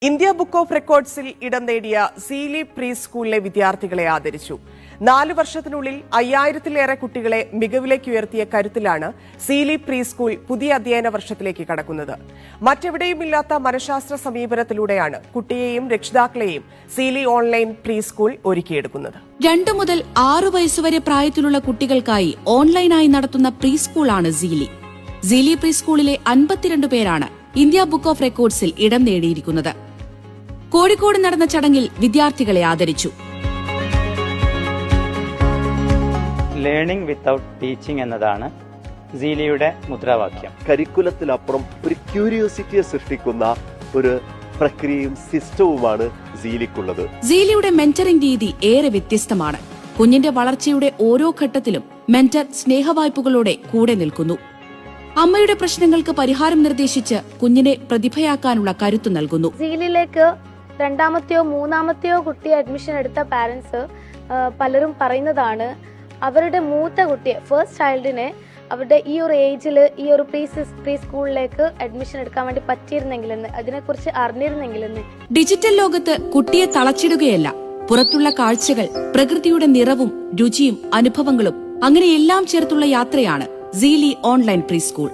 India book of റെക്കോർഡ്സിൽ ഇടം നേടിയ Seeley pre സ്കൂളിലെ വിദ്യാർത്ഥികളെ ആദരിച്ചു. 4 വർഷത്തിനുള്ളിൽ 5000-ലേറെ കുട്ടികളെ മികവിലേക്ക് ഉയർത്തിയ കരുത്തിലാണ് സീലി പ്രീ സ്കൂൾ പുതിയ അധ്യയന വർഷത്തിലേക്ക് കടക്കുന്നത്. മറ്റെവിടെയുമില്ലാത്ത മനഃശാസ്ത്ര സമീപനത്തിലൂടെയാണ് കുട്ടിയെയും രക്ഷിതാക്കളെയും സീലി ഓൺലൈൻ പ്രീ സ്കൂൾ ഒരുക്കിയെടുക്കുന്നത്. 2 മുതൽ 6 വയസ്സുവരെ പ്രായത്തിലുള്ള കുട്ടികൾക്കായി ഓൺലൈനായി നടത്തുന്ന പ്രീ സ്കൂളാണ് സീലി. സീലി പ്രീ സ്കൂളിലെ 52 പേരാണ് ഇന്ത്യ ബുക്ക് ഓഫ് റെക്കോർഡ്സിൽ ഇടം നേടിയിരിക്കുന്നത്. കോഴിക്കോട് നടന്ന ചടങ്ങിൽ വിദ്യാർത്ഥികളെ ആദരിച്ചു. ലേണിംഗ് വിത്തൌട്ട് ടീച്ചിങ് എന്നതാണ് സീലിയുടെ മുദ്രാവാക്യം. കരിക്കുലത്തിലപ്പുറം ഒരു ക്യൂരിയോസിറ്റിയെ സൃഷ്ടിക്കുന്ന ഒരു പ്രക്രിയയും സിസ്റ്റവുമാണ് സീലിക്കുള്ളത്. സീലിയുടെ മെന്ററിംഗ് രീതി ഏറെ വ്യത്യസ്തമാണ്. കുഞ്ഞിന്റെ വളർച്ചയുടെ ഓരോ ഘട്ടത്തിലും മെന്റർ സ്നേഹവായ്പകളോടെ കൂടെ നിൽക്കുന്നു. അമ്മയുടെ പ്രശ്നങ്ങൾക്ക് പരിഹാരം നിർദ്ദേശിച്ച് കുഞ്ഞിനെ പ്രതിഭയാക്കാനുള്ള കരുത്ത് നൽകുന്നു. സീലിലേക്ക് 2ാമത്തെയോ 3ാമത്തെയോ കുട്ടിയെ അഡ്മിഷൻ എടുത്ത പാരന്റ്സ് പലരും പറയുന്നതാണ് അവരുടെ മൂത്ത കുട്ടിയെ, ഫസ്റ്റ് ചൈൽഡിനെ അവരുടെ ഈ ഒരു ഏജിൽ ഈ ഒരു പ്രീ സ്കൂളിലേക്ക് അഡ്മിഷൻ എടുക്കാൻ വേണ്ടി പറ്റിയിരുന്നെങ്കിലെന്ന്, അതിനെക്കുറിച്ച് അറിഞ്ഞിരുന്നെങ്കിലെന്ന്. ഡിജിറ്റൽ ലോകത്ത് കുട്ടിയെ തളച്ചിടുകയല്ല, പുറത്തുള്ള കാഴ്ചകൾ, പ്രകൃതിയുടെ നിറവും രുചിയും അനുഭവങ്ങളും അങ്ങനെ എല്ലാം ചേർത്തുള്ള യാത്രയാണ് സീലി ഓൺലൈൻ പ്രീ സ്കൂൾ.